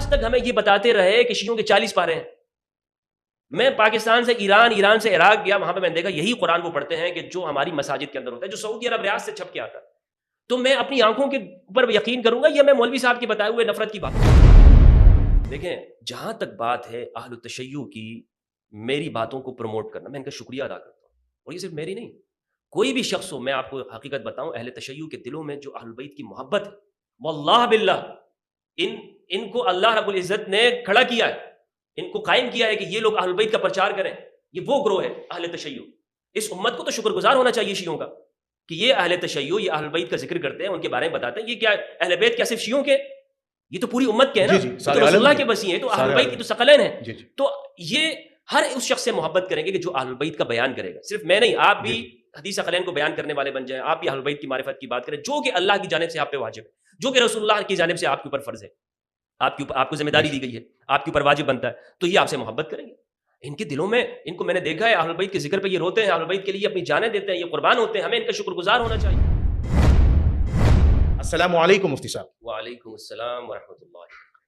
آج تک ہمیں یہ بتاتے رہے کہ شیعوں کے 40 پارے ہیں. میں پاکستان سے ایران سے عراق گیا, وہاں پہ میں نے دیکھا یہی قرآن وہ پڑھتے ہیں کہ جو ہماری مساجد کے اندر ہوتا ہے, جو سعودی عرب ریاض سے چھپ کے آتا ہے. تو میں اپنی آنکھوں کے اوپر یقین کروں گا یا میں مولوی صاحب کی بتائے ہوئے نفرت کی بات کروں؟ دیکھیں, جہاں تک بات ہے اہل التشیع کی, میری باتوں کو پروموٹ کرنا, میں ان کا شکریہ ادا کرتا ہوں. اور یہ صرف میری نہیں, کوئی بھی شخص ہو, میں آپ کو حقیقت بتاؤں, اہل تشیع کے دلوں میں جو اہل بیت کی محبت ہے, واللہ باللہ ان کو اللہ رب العزت نے کھڑا کیا ہے, ان کو قائم کیا ہے کہ یہ لوگ اہل بیت کا پرچار کریں. یہ وہ گروہ ہے اہل تشیع. اس امت کو تو شکر گزار ہونا چاہیے شیعوں کا کہ یہ اہل تشیع, یہ اہل بیت کا ذکر کرتے ہیں, ان کے بارے میں بتاتے ہیں. یہ کیا اہل بیت کیا صرف شیعوں کے, یہ تو پوری امت کے ہیں نا, تو رسول اللہ کے وصی ہیں, تو اہل بیت کی تو ثقلین ہیں. تو یہ ہر اس شخص سے محبت کریں گے کہ جو اہل بیت کا بیان کرے گا. صرف میں نہیں, آپ بھی حدیث ثقلین کو بیان کرنے والے بن جائیں, آپ بھی اہل بیت کی معرفت کی بات کریں, جو کہ اللہ کی جانب سے آپ پہ واجب ہے, جو کہ رسول اللہ کی جانب سے آپ کے اوپر فرض ہے, آپ کو ذمہ داری دی گئی ہے, آپ کے اوپر واجب بنتا ہے. تو یہ آپ سے محبت کریں گے. ان کے دلوں میں, ان کو میں نے دیکھا ہے اہل بیت کے ذکر پہ یہ روتے ہیں, اہل بیت کے لیے اپنی جانیں دیتے ہیں, یہ قربان ہوتے ہیں. ہمیں ان کا شکر گزار ہونا چاہیے. السلام علیکم مفتی صاحب. وعلیکم السلام ورحمۃ اللہ.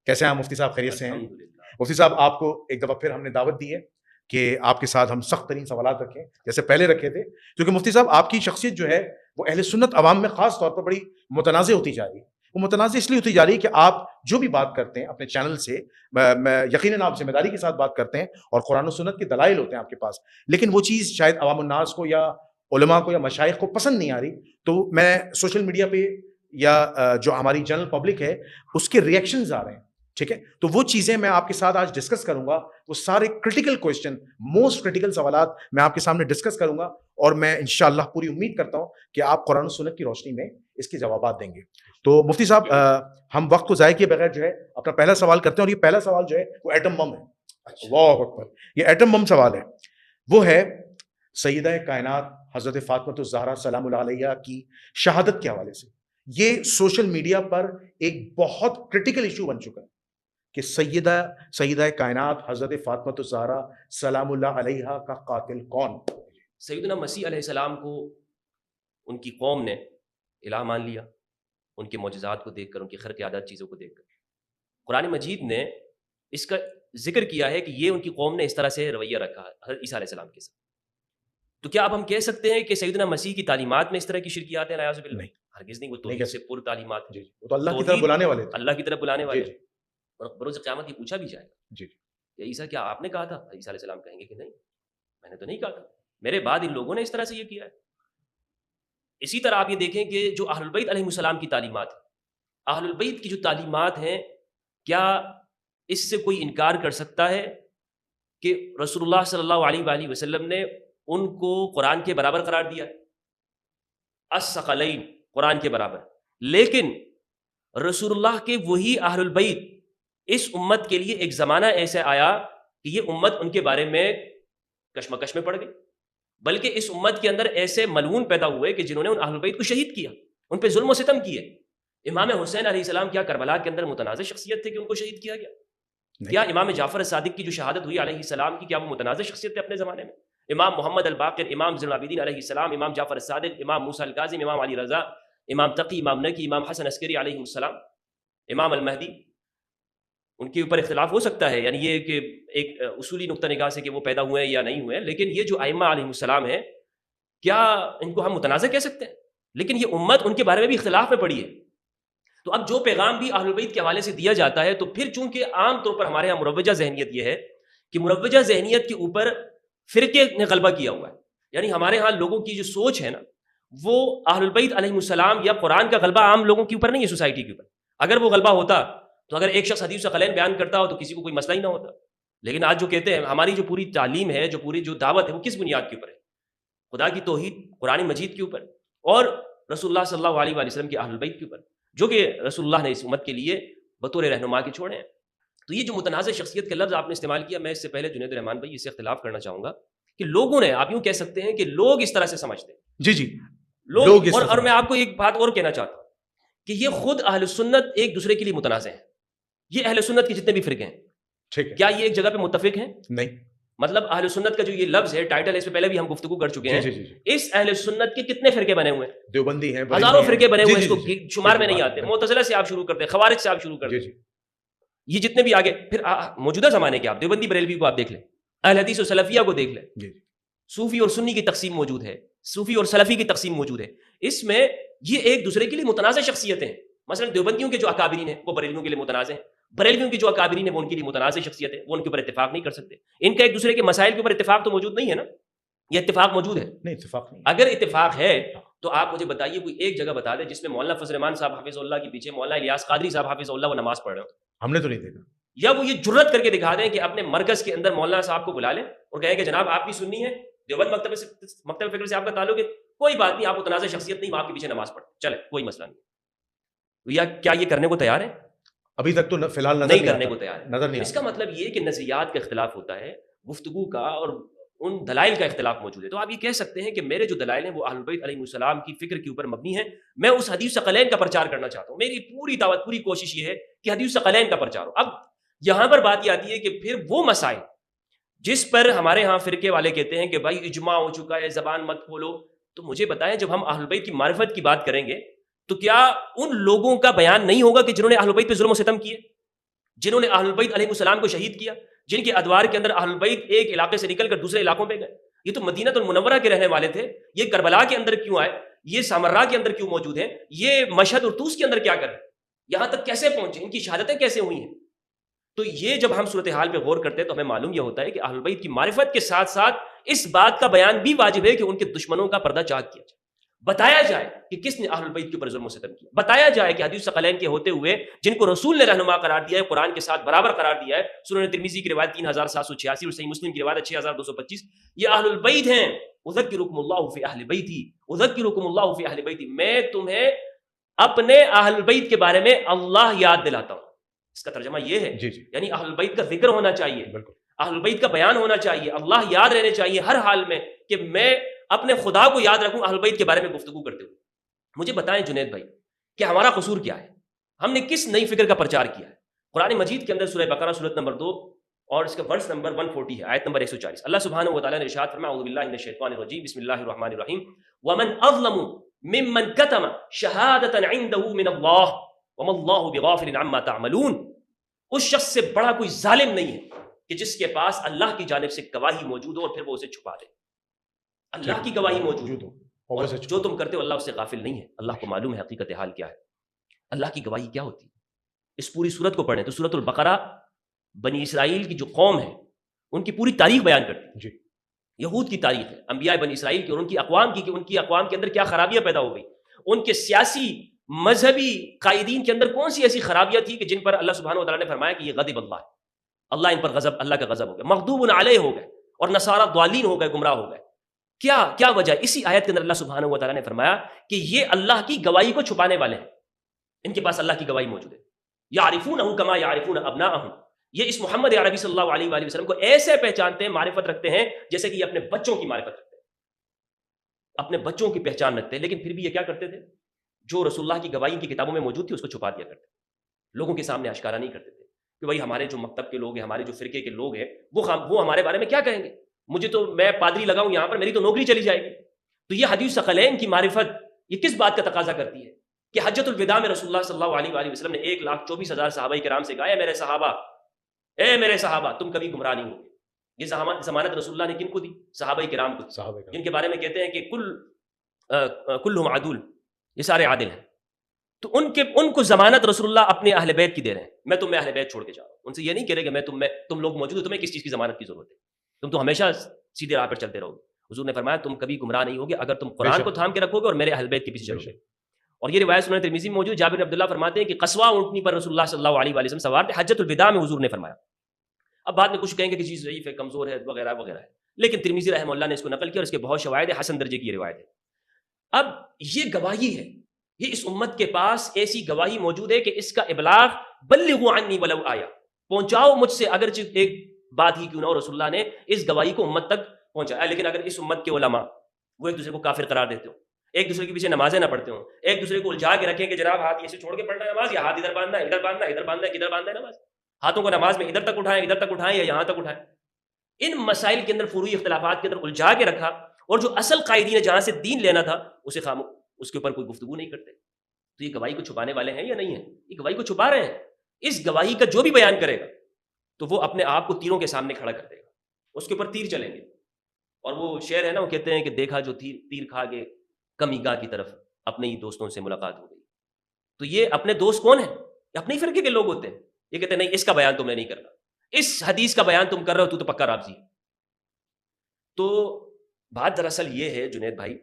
کیسے ہیں مفتی صاحب؟ خیریت سے ہیں؟ الحمدللہ. مفتی صاحب, آپ کو ایک دفعہ پھر ہم نے دعوت دی ہے کہ آپ کے ساتھ ہم سخت ترین سوالات رکھیں جیسے پہلے رکھے تھے, کیونکہ مفتی صاحب آپ کی شخصیت جو ہے وہ اہل سنت عوام میں خاص طور پر بڑی متنازع ہوتی جا رہی ہے. وہ متنازع اس لیے ہوتی جا رہی ہے کہ آپ جو بھی بات کرتے ہیں اپنے چینل سے, میں یقیناً آپ ذمہ داری کے ساتھ بات کرتے ہیں اور قرآن و سنت کے دلائل ہوتے ہیں آپ کے پاس, لیکن وہ چیز شاید عوام الناس کو یا علماء کو یا مشائخ کو پسند نہیں آ رہی. تو میں سوشل میڈیا پہ یا جو ہماری جنرل پبلک ہے اس کے ریئیکشنز آ رہے ہیں, ٹھیک ہے, تو وہ چیزیں میں آپ کے ساتھ آج ڈسکس کروں گا. وہ سارے کرٹیکل کویشچن, موسٹ کرٹیکل سوالات میں آپ کے سامنے ڈسکس کروں گا, اور میں انشاءاللہ پوری امید کرتا ہوں کہ آپ قرآن و سنت کی روشنی میں اس کے جوابات دیں گے. تو مفتی صاحب, ہم وقت کو ضائع کیے بغیر جو ہے اپنا پہلا سوال کرتے ہیں, اور یہ پہلا سوال جو ہے وہ ایٹم بم ہے. اللہ اکبر, یہ ایٹم بم سوال ہے. وہ ہے سیدہ کائنات حضرت فاطمہ الزہرا سلام اللہ علیہا کی شہادت کے حوالے سے. یہ سوشل میڈیا پر ایک بہت کرٹیکل ایشو بن چکا ہے کہ سیدہ کائنات حضرت فاطمہ الزہرا سلام اللہ علیہا کا قاتل کون؟ سیدنا مسیح علیہ السلام کو ان کی قوم نے الہ مان لیا, ان کے معجزات کو دیکھ کر, ان کی خرق عادات چیزوں کو دیکھ کر. قرآن مجید نے اس کا ذکر کیا ہے کہ یہ ان کی قوم نے اس طرح سے رویہ رکھا ہے حضرت عیسیٰ علیہ السلام کے ساتھ. تو کیا اب ہم کہہ سکتے ہیں کہ سیدنا مسیح کی تعلیمات میں اس طرح کی شرکیات ہیں؟ نعوذ باللہ, ہرگز نہیں. وہ توحید سے پر تعلیمات ہیں, وہ تو اللہ کی طرف بلانے والے تھے, اللہ کی طرف بلانے والے. اور بروز قیامت یہ پوچھا بھی جائے گا, جی کہ عیسیٰ کیا آپ نے کہا تھا؟ عیسیٰ علیہ السلام کہیں گے کہ نہیں, میں نے تو نہیں کہا تھا, میرے بعد ان لوگوں نے اس طرح سے یہ کیا ہے. اسی طرح آپ یہ دیکھیں کہ جو اہل البیت علیہ السلام کی تعلیمات ہیں, اہل البیت کی جو تعلیمات ہیں, کیا اس سے کوئی انکار کر سکتا ہے کہ رسول اللہ صلی اللہ علیہ وآلہ وسلم نے ان کو قرآن کے برابر قرار دیا ہے, الثقلین, قرآن کے برابر. لیکن رسول اللہ کے وہی اہل البیت اس امت کے لیے ایک زمانہ ایسے آیا کہ یہ امت ان کے بارے میں کشمکش میں پڑ گئی, بلکہ اس امت کے اندر ایسے ملعون پیدا ہوئے کہ جنہوں نے ان اہل البیت کو شہید کیا, ان پہ ظلم و ستم کیے. امام حسین علیہ السلام کیا کربلا کے اندر متنازع شخصیت تھے کہ ان کو شہید کیا گیا؟ کیا امام جعفر صادق کی جو شہادت ہوئی علیہ السلام کی, کیا وہ متنازع شخصیت تھے اپنے زمانے میں؟ امام محمد الباقر, امام زین العابدین علیہ السلام, امام جعفر صادق, امام موسیٰ الکاظم, امام علی رضا, امام تقی, امام نقی, امام حسن عسکری علیہ السلام, امام المہدی, ان کے اوپر اختلاف ہو سکتا ہے, یعنی یہ کہ ایک اصولی نقطہ نگاہ سے کہ وہ پیدا ہوئے ہیں یا نہیں ہوئے ہیں, لیکن یہ جو ائمہ علیہ السلام ہیں, کیا ان کو ہم متنازع کہہ سکتے ہیں؟ لیکن یہ امت ان کے بارے میں بھی اختلاف میں پڑی ہے. تو اب جو پیغام بھی اہل بیت کے حوالے سے دیا جاتا ہے, تو پھر چونکہ عام طور پر ہمارے یہاں مروجہ ذہنیت یہ ہے کہ مروجہ ذہنیت کے اوپر فرقے نے غلبہ کیا ہوا ہے. یعنی ہمارے ہاں لوگوں کی جو سوچ ہے نا, وہ اہل بیت علیہ السلام یا قرآن کا غلبہ عام لوگوں کے اوپر نہیں ہے, سوسائٹی کے اوپر. اگر وہ غلبہ ہوتا تو اگر ایک شخص حدیث ثقلین بیان کرتا ہو تو کسی کو کوئی مسئلہ ہی نہ ہوتا. لیکن آج جو کہتے ہیں, ہماری جو پوری تعلیم ہے, جو پوری جو دعوت ہے, وہ کس بنیاد کے اوپر ہے؟ خدا کی توحید قرآن مجید کے اوپر اور رسول اللہ صلی اللہ علیہ وآلہ وسلم کے اہل بیت کے اوپر, جو کہ رسول اللہ نے اس امت کے لیے بطور رہنما کے چھوڑے ہیں. تو یہ جو متنازع شخصیت کا لفظ آپ نے استعمال کیا, میں اس سے پہلے جنید الرحمان بھائی اس سے اختلاف کرنا چاہوں گا کہ لوگوں نے, آپ یوں کہہ سکتے ہیں کہ لوگ اس طرح سے سمجھتے ہیں. جی لوگ اور میں آپ کو ایک بات اور کہنا چاہتا ہوں کہ یہ خود اہل سنت ایک دوسرے کے لیے متنازع ہیں. یہ اہل سنت کے جتنے بھی فرقے ہیں, ٹھیک ہے, کیا یہ ایک جگہ پہ متفق ہیں؟ نہیں. مطلب اہل سنت کا جو یہ لفظ ہے, ٹائٹل ہے, اس سے پہلے بھی ہم گفتگو کر چکے ہیں. اس اہل سنت کے کتنے فرقے بنے ہوئے ہیں؟ دیوبندی ہیں, ہزاروں فرقے بنے ہوئے ہیں, اس کو شمار میں نہیں آتے. معتزلہ سے آپ شروع کرتے ہیں, خوارج سے آپ شروع کرتے ہیں, یہ جتنے بھی آگے پھر موجودہ زمانے کے آپ دیوبندی بریلوی کو آپ دیکھ لیں، اہل حدیث و سلفیہ کو دیکھ لیں، صوفی اور سنی کی تقسیم موجود ہے، صوفی اور سلفی کی تقسیم موجود ہے. اس میں یہ ایک دوسرے کے لیے متنازع شخصیتیں ہیں. مثلا دیوبندیوں کے جو اکابرین ہیں وہ بریلویوں کے لیے متنازع ہیں، بریلویوں کی جو اکابرین ہیں وہ ان کے لیے متنازع شخصیت ہے، وہ ان کے اوپر اتفاق نہیں کر سکتے. ان کا ایک دوسرے کے مسائل کے اوپر اتفاق تو موجود نہیں ہے نا، یہ اتفاق موجود ہے؟ نہیں، اتفاق نہیں. اگر اتفاق ہے تو آپ مجھے بتائیے کوئی ایک جگہ بتا دیں جس میں مولانا فضل الرحمان صاحب حافظ اللہ کے پیچھے مولانا الیاس قادری صاحب حافظ اللہ وہ نماز پڑھ رہے ہوں. ہم نے تو نہیں دیکھا. یا وہ یہ جرت کر کے دکھا دیں کہ اپنے مرکز کے اندر مولانا صاحب کو بلا لیں اور کہیں کہ جناب آپ بھی سنی ہے، دیوبند مکتب فکر سے آپ کا تعلق ہے، کوئی بات نہیں، آپ متنازع شخصیت نہیں، آپ کے پیچھے نماز پڑھ چلے، کوئی مسئلہ نہیں. یا کیا یہ کرنے کو تیار ہے؟ ابھی تک تو فی الحال نہیں کرنے کو تیار ہے. نظر نہیں. اس کا مطلب یہ کہ نظریات کا اختلاف ہوتا ہے، گفتگو کا اور ان دلائل کا اختلاف موجود ہے. تو آپ یہ کہہ سکتے ہیں کہ میرے جو دلائل ہیں وہ اہل بیت علیہ السلام کی فکر کے اوپر مبنی ہیں، میں اس حدیث ثقلین کا پرچار کرنا چاہتا ہوں. میری پوری دعوت، پوری کوشش یہ ہے کہ حدیث ثقلین کا پرچار ہو. اب یہاں پر بات یہ آتی ہے کہ پھر وہ مسائل جس پر ہمارے ہاں فرقے والے کہتے ہیں کہ بھائی اجماع ہو چکا ہے، زبان مت کھولو، تو مجھے بتائیں جب ہم اہل بیت کی معرفت کی بات کریں گے تو کیا ان لوگوں کا بیان نہیں ہوگا کہ جنہوں نے اہل بیت پہ ظلم و ستم کیے، جنہوں نے اہل بیت علیہ السلام کو شہید کیا، جن کے ادوار کے اندر اہل بیت ایک علاقے سے نکل کر دوسرے علاقوں پہ گئے؟ یہ تو مدینہ المنورہ کے رہنے والے تھے، یہ کربلا کے اندر کیوں آئے، یہ سامرا کے اندر کیوں موجود ہیں، یہ مشہد اور طوس کے اندر کیا کریں، یہاں تک کیسے پہنچے، ان کی شہادتیں کیسے ہوئی ہیں؟ تو یہ جب ہم صورتحال پہ غور کرتے ہیں تو ہمیں معلوم یہ ہوتا ہے کہ اہل بیت کی معرفت کے ساتھ ساتھ اس بات کا بیان بھی واجب ہے کہ ان کے دشمنوں کا پردہ چاک کیا جائے، بتایا جائے کہ کس نے اہل بیت کے اوپر ظلم و ستم کیا، بتایا جائے کہ حدیث ثقلین کے ہوتے ہوئے جن کو رسول نے رہنما قرار دیا ہے، قرآن کے ساتھ برابر قرار دیا ہے، سنن ترمذی کی روایت 3786 اور صحیح مسلم کی روایت 6225، یہ اہل البیت ہیں. اذکرکم اللہ فی اہل بیتی، اذکرکم اللہ فی اہل بیتی، میں تمہیں اپنے اہل بیت کے بارے میں اللہ یاد دلاتا ہوں. اس کا ترجمہ یہ ہے یعنی اہل بیت کا ذکر ہونا چاہیے، اہل بیت کا بیان ہونا چاہیے، اللہ یاد رہنے چاہیے ہر حال میں کہ میں اپنے خدا کو یاد رکھوں اہل بیت کے بارے میں گفتگو کرتے ہوئے. مجھے بتائیں جنید بھائی کہ ہمارا قصور کیا ہے، ہم نے کس نئی فکر کا پرچار کیا ہے؟ قرآن مجید کے اندر سورہ بقرہ سورت نمبر 2 اور اس کا ورس نمبر 140 ہے، آیت نمبر 140. اللہ سبحانہ و تعالیٰ نے ارشاد فرمایا اعوذ باللہ من الشیطان الرجیم بسم اللہ الرحمن الرحیم ومن اظلم ممن کتم شہادۃ عنده من اللہ وما اللہ بغافل عما تعملون. اس شخص سے بڑا کوئی ظالم نہیں ہے کہ جس کے پاس اللہ کی جانب سے گواہی موجود ہو اور پھر وہ اسے چھپا دے. اللہ کی گواہی موجود ہو اور جو تم کرتے ہو اللہ اس سے غافل نہیں ہے، اللہ کو معلوم ہے حقیقت حال کیا ہے. اللہ کی گواہی کیا ہوتی ہے؟ اس پوری سورت کو پڑھیں تو سورت البقرہ بنی اسرائیل کی جو قوم ہے ان کی پوری تاریخ بیان کرتی ہے. یہود کی تاریخ ہے، انبیاء بنی اسرائیل کی اور ان کی اقوام کی، کہ ان کی اقوام کے اندر کیا خرابیاں پیدا ہو گئی، ان کے سیاسی مذہبی قائدین کے اندر کون سی ایسی خرابیاں تھی کہ جن پر اللہ سبحانہ و تعالیٰ نے فرمایا کہ یہ غضب اللہ ہے، اللہ ان پر غضب، اللہ کا غضب ہو گیا، مغضوب علیہ ہو گئے اور نصارى ضالین ہو گئے، گمراہ ہو گئے. کیا وجہ؟ اسی آیت کے اندر اللہ سبحانہ و تعالیٰ نے فرمایا کہ یہ اللہ کی گواہی کو چھپانے والے ہیں، ان کے پاس اللہ کی گواہی موجود ہے. یعرفونہ کما یعرفون ابناءہم، یہ اس محمد عربی صلی اللہ علیہ وآلہ وسلم کو ایسے پہچانتے ہیں، معرفت رکھتے ہیں جیسے کہ یہ اپنے بچوں کی معرفت رکھتے ہیں، اپنے بچوں کی پہچان رکھتے ہیں. لیکن پھر بھی یہ کیا کرتے تھے؟ جو رسول اللہ کی گواہی کی کتابوں میں موجود تھی اس کو چھپا دیا کرتے، لوگوں کے سامنے آشکارا نہیں کرتے تھے کہ بھائی ہمارے جو مکتب کے لوگ ہیں، ہمارے جو فرقے کے لوگ ہیں وہ ہمارے بارے میں کیا کہیں گے، مجھے تو میں پادری لگاؤں یہاں پر میری تو نوکری چلی جائے گی. تو یہ حدیث ثقلین کی معرفت یہ کس بات کا تقاضا کرتی ہے کہ حجۃ الوداع میں رسول اللہ صلی اللہ علیہ وآلہ وسلم نے 1,24,000 صحابہ کرام سے کہا اے میرے صحابہ تم کبھی گمراہ نہیں ہوگے. یہ ضمانت رسول اللہ نے کن کو دی؟ صحابہ کرام کو، جن کے بارے میں کہتے ہیں کہ کلہم عدول، یہ سارے عادل ہیں. تو ان کو ضمانت رسول اللہ اپنے اہل بیت کی دے رہے ہیں، میں تمہیں اہل بیت چھوڑ کے جا رہا ہوں. ان سے یہ نہیں کہہ رہے کہ تم لوگ موجود ہو، تمہیں کس چیز کی ضمانت کی ضرورت ہے، تم تو ہمیشہ سیدھے راہ پر چلتے رہو گے. حضور نے فرمایا تم کبھی گمراہ نہیں ہوگے اگر تم قرآن کو تھام کے رکھو گے اور میرے اہل بیت کے پیچھے چلو گے. اور یہ روایت سنن ترمذی میں موجود، جابر بن عبداللہ فرماتے ہیں کہ قصواء اونٹنی پر رسول اللہ صلی اللہ علیہ وآلہ وسلم سوار تھے، حجۃ الوداع میں حضور نے فرمایا. اب بعد میں کچھ کہیں گے کہ چیز ضعیف ہے، کمزور ہے، وغیرہ وغیرہ ہے، لیکن ترمذی رحمہ اللہ نے اس کو نقل کیا اور اس کے بہت شواہد ہیں، حسن درجے کی روایت ہے. اب یہ گواہی ہے، یہ اس امت کے پاس ایسی گواہی موجود ہے کہ اس کا ابلاغ بلغوا عنی ولو آیا، پہنچاؤ مجھ سے اگرچہ ایک بات ہی کیوں نہ ہو. رسول اللہ نے اس گواہی کو امت تک پہنچایا. لیکن اگر اس امت کے علماء وہ ایک دوسرے کو کافر قرار دیتے ہو، ایک دوسرے کے پیچھے نمازیں نہ پڑھتے ہوں، ایک دوسرے کو الجھا کے رکھیں کہ جناب ہاتھ ایسے چھوڑ کے پڑھنا ہے نماز، یا ہاتھ ادھر باندھنا ہے، ادھر باندھنا ہے، ادھر باندھنا ہے، ادھر باندھنا ہے نماز، ہاتھوں کو نماز میں ادھر تک اٹھائیں یا یہاں تک اٹھائیں، ان مسائل کے اندر فروعی اختلافات کے اندر الجھا کے رکھا، اور جو اصل قائدین نے جہاں سے دین لینا تھا اس کے اوپر کوئی گفتگو نہیں کرتے. تو یہ گواہی کو چھپانے والے ہیں یا نہیں ہیں؟ یہ گواہی کو چھپا رہے ہیں. اس گواہی کا جو بھی بیان کرے گا تو وہ اپنے آپ کو تیروں کے سامنے کھڑا کر دے گا, اس کے اوپر تیر چلیں گے. اور وہ شعر ہے نا, وہ کہتے ہیں کہ دیکھا جو تیر کھا کے کمی گاہ کی طرف اپنے ہی دوستوں سے ملاقات ہو گئی. تو یہ اپنے دوست کون ہیں؟ اپنے ہی فرقے کے لوگ ہوتے ہیں. یہ کہتے ہیں نہیں, اس کا بیان تم نے نہیں کرنا, اس حدیث کا بیان تم کر رہے ہو, تو پکا رافضی. تو بات دراصل یہ ہے جنید بھائی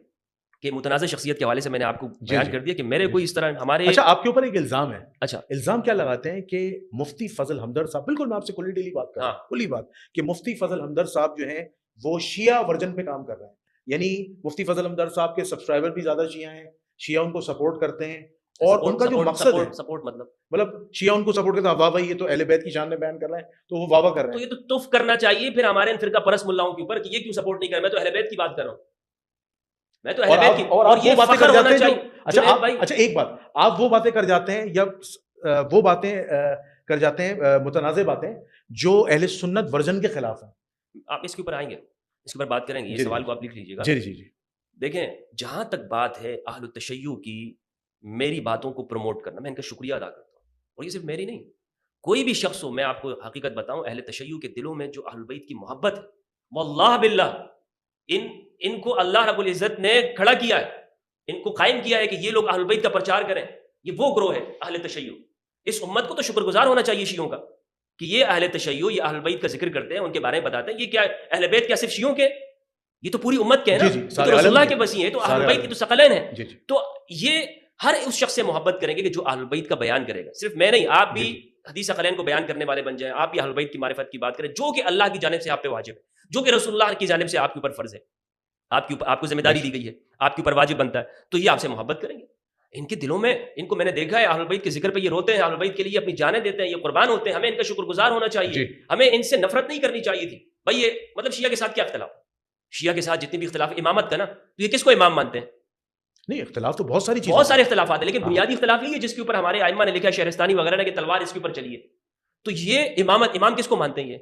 کہ متنازع شخصیت کے حوالے سے میں نے آپ کو بیان کر دیا کہ میرے کوئی اس طرح ہمارے. اچھا, آپ کے اوپر ایک الزام ہے. اچھا, الزام کیا لگاتے ہیں کہ مفتی فضل ہمدرد صاحب, بالکل میں آپ سے کلی بات کر رہا ہوں, کلی بات, کہ مفتی فضل ہمدرد صاحب جو ہیں وہ شیعہ ورژن پہ کام کر رہے ہیں. یعنی مفتی فضل ہمدرد صاحب کے سبسکرائبر بھی زیادہ شیعہ ہیں, شیعہ ان کو سپورٹ کرتے ہیں, اور ان کا جو مقصد ہے سپورٹ مطلب شیعہ ان کو سپورٹ کرتے ہیں. واہ بھائی یہ تو اہل بیت کی شان میں بیان کر رہے ہیں, تو وہ واہ کر رہے ہیں. تو یہ تو تف کرنا چاہیے پھر ہمارے ان فرقہ پرست ملاؤں کے اوپر کہ یہ کیوں سپورٹ نہیں کر رہا. میں تو اہل بیت کی بات کر رہا ہوں, میں تو اہل بیت کی, اور یہ فخر ہونا چاہیے. اچھا ایک بات, آپ وہ باتیں کر جاتے ہیں یا وہ باتیں کر جاتے ہیں متنازع باتیں جو اہل سنت ورژن کے خلاف ہیں. آپ اس کے اوپر آئیں گے, اس کے اوپر بات کریں گے. یہ سوال کو آپ لکھ لیجیے گا. جی جی جی. دیکھیں, جہاں تک بات ہے اہل التشیع کی, میری باتوں کو پروموٹ کرنا, میں ان کا شکریہ ادا کرتا ہوں. اور یہ صرف میری نہیں, کوئی بھی شخص ہو, میں آپ کو حقیقت بتاؤں, اہل تشیع کے دلوں میں جو اہل بیت کی محبت ہے, واللہ باللہ ان کو اللہ رب العزت نے کھڑا کیا ہے, ان کو قائم کیا ہے کہ یہ لوگ اہل بیت کا پرچار کریں. یہ وہ گروہ ہے اہل تشیع. اس امت کو تو شکر گزار ہونا چاہیے شیعوں کا کہ یہ اہل تشیع, یہ اہل بیت کا ذکر کرتے ہیں, ان کے بارے میں بتاتے ہیں. یہ کیا اہل بیت کیا صرف شیعوں کے, یہ تو پوری امت کے ہیں نا, تو رسول اللہ کے وسیع ہیں, تو اہل بیت کی تو ثقلین ہیں. تو یہ ہر اس شخص سے محبت کریں گے کہ جو اہل بیت کا بیان کرے گا. صرف میں نہیں, آپ بھی حدیث ثقلین کو بیان کرنے والے بن جائیں, آپ بھی اہل بیت کی معرفت کی بات کریں, جو کہ اللہ کی جانب سے آپ پہ واجب ہے, جو کہ رسول اللہ کی جانب سے آپ کے اوپر فرض ہے, آپ کو ذمہ داری دی گئی ہے, آپ کے اوپر واجب بنتا ہے. تو یہ آپ سے محبت کریں گے. ان کے دلوں میں, ان کو میں نے دیکھا ہے اہل بیت کے ذکر پہ یہ روتے ہیں, اہل بیت کے لیے اپنی جانیں دیتے ہیں, یہ قربان ہوتے ہیں. ہمیں ان کا شکر گزار ہونا چاہیے, ہمیں ان سے نفرت نہیں کرنی چاہیے تھی. بھائی یہ مطلب شیعہ کے ساتھ کیا اختلاف؟ شیعہ کے ساتھ جتنی بھی اختلاف امامت کا نا, تو یہ کس کو امام مانتے ہیں؟ نہیں, اختلاف تو بہت ساری چیزیں, بہت سارے اختلافات ہیں, لیکن بنیادی اختلاف یہ ہے جس کے اوپر ہمارے ائمہ نے لکھا ہے, شہرستانی وغیرہ نے, کہ تلوار اس کے اوپر چلیے. تو یہ امام کس کو مانتے ہیں؟ یہ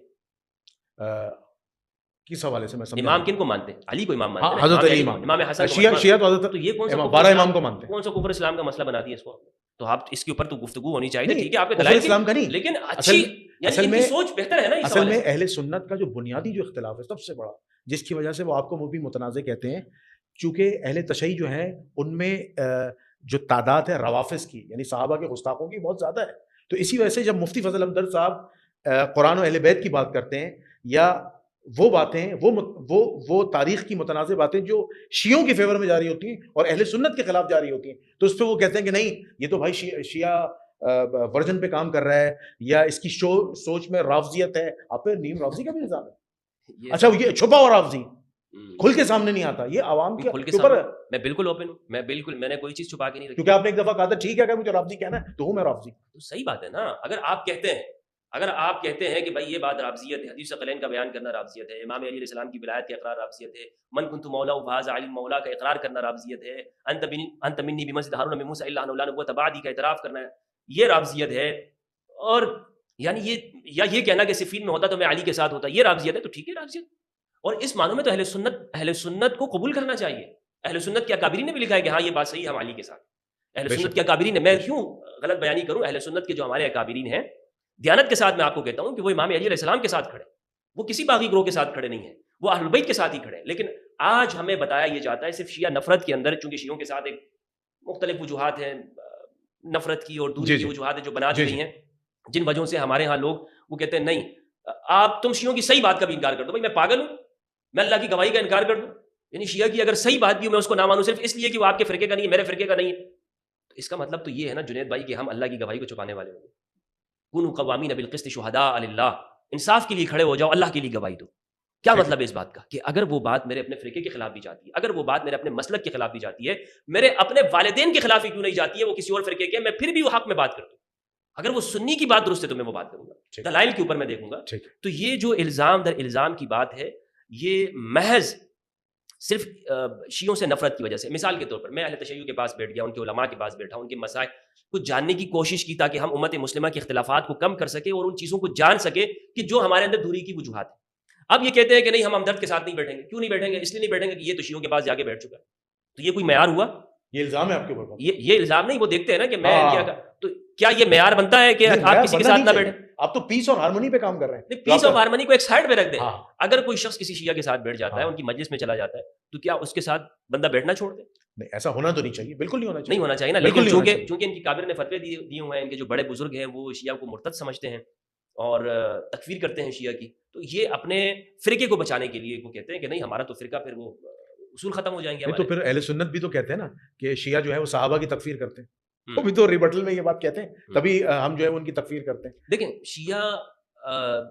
کس حوالے سے میں سمجھا, امام کن کو مانتے ہیں؟ علی کو امام مانتے ہیں, حضرت علی امام, امام حسن. شیعہ تو حضرت تو یہ کون سا 12 امام کو مانتے ہیں. کون سا کفر اسلام کا مسئلہ بنا دیا اس کو؟ تو آپ اس کے اوپر تو گفتگو ہونی چاہیے. ٹھیک ہے, آپ کے دلائل اسلام کا نہیں, لیکن اچھی یعنی ان کی سوچ بہتر ہے نا. اصل میں اہل سنت کا جو بنیادی جو اختلاف ہے سب سے بڑا, جس کی وجہ سے وہ آپ کو بھی متنازع کہتے ہیں, چونکہ اہل تشیع جو ہیں ان میں جو تعداد ہے روافض کی, یعنی صحابہ کے گستاخوں کی, بہت زیادہ ہے. تو اسی وجہ سے جب مفتی فضل ہمدرد صاحب قرآن و اہل بیت کی بات کرتے ہیں, یا وہ باتیں, وہ تاریخ کی متنازع باتیں جو شیعوں کے فیور میں جاری ہوتی ہیں اور اہل سنت کے خلاف جاری ہوتی ہیں, تو اس پہ وہ کہتے ہیں کہ نہیں, یہ تو بھائی شیعہ ورژن پہ کام کر رہا ہے, یا اس کی سوچ میں رافضیت ہے. آپ پہ نیم رافضی کا بھی الزام ہے. اچھا, یہ چھپا ہوا رافضی کھل کے سامنے نہیں آتا, یہ عوام کے اوپر. میں بالکل اوپن ہوں, میں نے کوئی چیز چھپا کے نہیں رکھی, کیونکہ آپ نے ایک دفعہ کہا تھا ٹھیک ہے اگر مجھے رافضی کہنا ہے تو ہوں میں رافضی. تو صحیح بات ہے نا. اگر آپ کہتے ہیں کہ بھائی یہ بات رافضیت ہے, حدیث ثقلین کا بیان کرنا رافضیت ہے, امام علی علیہ السلام کی ولایت کا اقرار رافضیت ہے, من کنت مولا فهذا علی مولا کا اقرار کرنا رافضیت ہے, انت منی بمثل هارون من موسى الا ان لا نبوة بعدی کا اعتراف کرنا یہ رافضیت ہے, اور یعنی یہ کہنا کہ صفین میں ہوتا تو میں علی کے ساتھ ہوتا, یہ رافضیت ہے. تو ٹھیک ہے رافضیت, اور اس معنوں میں تو اہل سنت کو قبول کرنا چاہیے. اہل سنت کے اکابرین نے بھی لکھا ہے کہ ہاں یہ بات صحیح ہے, ہم علی کے ساتھ. اہل سنت کے اکابرین نے, میں کیوں غلط بیانی کروں, اہل سنت کے جو ہمارے اکابرین ہیں دیانت کے ساتھ, میں آپ کو کہتا ہوں کہ وہ امام علی علیہ السلام کے ساتھ کھڑے, وہ کسی باغی گروہ کے ساتھ کھڑے نہیں ہیں, وہ اہل بیت کے ساتھ ہی کھڑے. لیکن آج ہمیں بتایا یہ جاتا ہے صرف شیعہ نفرت کے اندر, چونکہ شیعوں کے ساتھ ایک مختلف وجوہات ہیں نفرت کی اور دوسری کی وجوہات ہیں جو بنا دی گئی ہیں, جن وجہوں سے ہمارے ہاں لوگ وہ کہتے ہیں نہیں تم شیعوں کی صحیح بات کا بھی انکار کر دو. بھائی میں پاگل ہوں, میں اللہ کی گواہی کا انکار کر دوں؟ یعنی شیعہ کی اگر صحیح بات بھی ہو میں اس کو نہ مانوں صرف اس لیے کہ وہ آپ کے فرقے کا نہیں ہے, میرے فرقے کا نہیں ہے. تو اس کا مطلب تو یہ ہے نا جنید بھائی کہ ہم اللہ کی گواہی کو چھپانے والے ہوں گے. کونوا قوامین بالقسط شہداء للہ, انصاف کے لیے کھڑے ہو جاؤ, اللہ کے لیے گواہی دو. کیا مطلب ہے اس بات کا؟ کہ اگر وہ بات میرے اپنے فرقے کے خلاف بھی جاتی ہے, اگر وہ بات میرے اپنے مسلک کے خلاف بھی جاتی ہے, میرے اپنے والدین کے خلاف ہی کیوں نہیں جاتی ہے, وہ کسی اور فرقے کے, میں پھر بھی وہ حق میں بات کرتا ہوں. اگر وہ سنی کی بات درست ہے تو میں وہ بات کروں گا, دلائل کے اوپر میں دیکھوں گا. تو یہ جو الزام در الزام کی بات ہے, یہ محض صرف شیعوں سے نفرت کی وجہ سے. مثال کے طور پر میں اہل تشیع کے پاس بیٹھ گیا, ان کے علماء کے پاس بیٹھا, ان کے مسائل کو جاننے کی کوشش کی تاکہ ہم امت مسلمہ کے اختلافات کو کم کر سکیں اور ان چیزوں کو جان سکیں کہ جو ہمارے اندر دوری کی وجوہات ہیں. اب یہ کہتے ہیں کہ نہیں ہم ہمدرد کے ساتھ نہیں بیٹھیں گے. کیوں نہیں بیٹھیں گے؟ اس لیے نہیں بیٹھیں گے کہ یہ تو شیعوں کے پاس جا کے بیٹھ چکا ہے. تو یہ کوئی معیار ہوا؟ یہ الزام ہے آپ کے اوپر. یہ الزام نہیں, وہ دیکھتے ہیں نا کہ میں کیا. تو کیا یہ معیار بنتا ہے کہ آپ کسی کے ساتھ نہ بیٹھیں؟ آپ تو پیس اور ہارمونی پہ کام کر رہے ہیں. پیس اور ہارمونی کو ایک سائڈ پہ رکھ دیں. ہاں. اگر کوئی شخص کسی شیعہ کے ساتھ بیٹھ جاتا ہے, ان کی مجلس میں چلا جاتا ہے, تو کیا اس کے ساتھ بندہ بیٹھنا چھوڑ دے؟ نہیں, ایسا ہونا تو نہیں چاہیے, بالکل نہیں ہونا چاہیے. نہیں ہونا چاہیے نا. لیکن چونکہ ان کی کابر نے فتوے دیے ہوئے ہیں, ان کے جو بڑے بزرگ ہیں وہ شیعہ کو مرتد سمجھتے ہیں اور تکفیر کرتے ہیں شیعہ کی, تو یہ اپنے فرقے کو بچانے کے لیے وہ کہتے ہیں کہ نہیں ہمارا تو فرقہ پھر وہ اصول ختم ہو جائیں گے. تو پھر اہل سنت بھی تو کہتے ہیں نا کہ شیعہ جو ہے وہ صحابہ کی تکفیر کرتے ہیں, وہ بھی تو ریبٹل میں یہ بات کہتے ہیں, تبھی ہم جو ہے ان کی تکفیر کرتے ہیں. دیکھیں, شیعہ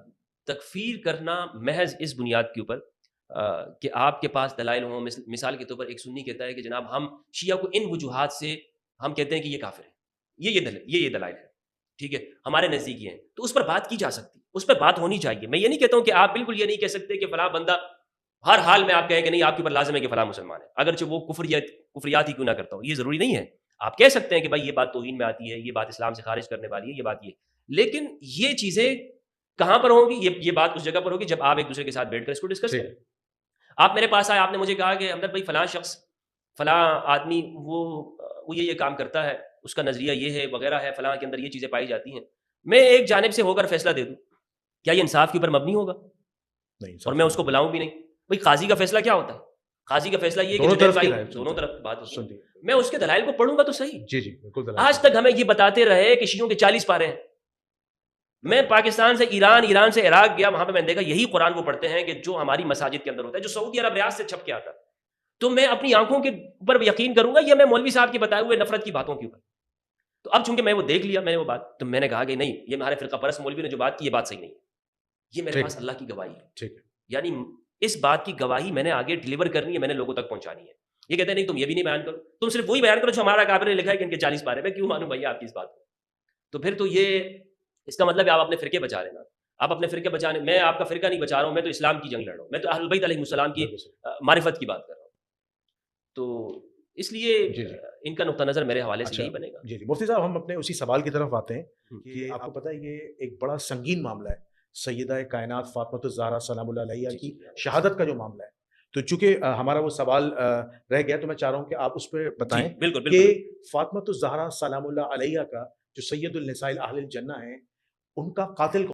تکفیر کرنا محض اس بنیاد کے اوپر کہ آپ کے پاس دلائل ہوں. مثال کے طور پر ایک سنی کہتا ہے کہ جناب ہم شیعہ کو ان وجوہات سے ہم کہتے ہیں کہ یہ کافر ہے, یہ دلائل ہے, ٹھیک ہے, ہمارے نزدیک یہ ہیں, تو اس پر بات کی جا سکتی, اس پر بات ہونی چاہیے. میں یہ نہیں کہتا ہوں کہ آپ بالکل یہ نہیں کہہ سکتے کہ فلاں بندہ ہر حال میں آپ کہیں کہ نہیں آپ کے اوپر لازم ہے کہ فلاں مسلمان ہے, اگرچہ وہ کفریات ہی کیوں نہ کرتا ہو. یہ ضروری نہیں ہے. آپ کہہ سکتے ہیں کہ بھائی یہ بات توہین میں آتی ہے, یہ بات اسلام سے خارج کرنے والی ہے, یہ بات یہ, لیکن یہ چیزیں کہاں پر ہوں گی؟ یہ بات اس جگہ پر ہوگی جب آپ ایک دوسرے کے ساتھ بیٹھ کر اس کو ڈسکس کریں. آپ میرے پاس آئے, آپ نے مجھے کہا کہ ہمدرد بھائی فلاں شخص فلاں آدمی وہ یہ کام کرتا ہے, اس کا نظریہ یہ ہے وغیرہ ہے, فلاں کے اندر یہ چیزیں پائی جاتی ہیں. میں ایک جانب سے ہو کر فیصلہ دے دوں, کیا یہ انصاف کے اوپر مبنی ہوگا؟ نہیں. اور میں اس کو بلاؤں بھی نہیں. بھائی قاضی کا فیصلہ کیا ہوتا ہے؟ قاضی کا فیصلہ یہ کہ دونوں طرف بات ہوتی ہے. میں اس کے دلائل کو پڑھوں گا تو صحیح. جی بالکل. آج تک ہمیں یہ بتاتے رہے کہ شیعوں کے 40 پارے ہیں. میں پاکستان سے ایران سے عراق گیا, وہاں پہ میں نے دیکھا یہی قرآن وہ پڑھتے ہیں کہ جو ہماری مساجد کے اندر ہوتا ہے, جو سعودی عرب ریاض سے چھپ کے آتا ہے. تو میں اپنی آنکھوں کے اوپر یقین کروں گا یا میں مولوی صاحب کے بتائے ہوئے نفرت کی باتوں کے اوپر؟ تو اب چونکہ میں وہ دیکھ لیا, میں نے وہ بات, تو میں نے کہا کہ نہیں, یہ ہمارے فرقہ پرست مولوی نے جو بات کی یہ بات صحیح نہیں, یہ میرے پاس اللہ کی گواہی ہے. ٹھیک ہے. یعنی اس بات کی گواہی میں نے آگے ڈلیور کرنی ہے, میں نے لوگوں تک پہنچانی ہے. یہ کہتے ہیں نہیں تم یہ بھی نہیں بیان کرو, تم صرف وہی بیان کرو جو ہمارا کابر نے لکھا ہے کہ ان کے 40 پارے. میں کیوں مانوں بھائی آپ کی اس بات کو؟ تو پھر تو یہ اس کا مطلب ہے آپ اپنے فرقے بچا رہے نا. آپ اپنے فرقے بچانے, میں آپ کا فرقہ نہیں بچا رہا ہوں, میں تو اسلام کی جنگ لڑ رہا ہوں, میں تو اہل بیت علیہ السلام کی معرفت کی بات کر رہا ہوں. تو اس لیے ان کا نقطہ نظر میرے حوالے سے یہی بنے گا. جی مفتی صاحب, ہم اپنے اسی سوال کی طرف آتے ہیں کہ آپ کو پتہ ہے یہ ایک بڑا سنگین معاملہ ہے, سیدہ کائنات فاطمہ الزہرا سلام اللہ علیہا کی شہادت کا جو معاملہ ہے. تو چونکہ ہمارا وہ سوال رہ گیا, تو میں چاہ رہا ہوں کہ آپ اس پہ بتائیں کہ فاطمہ الزہرا سلام اللہ علیہا کا جو سید النساء اہل الجنہ ہیں, ان کا قاتل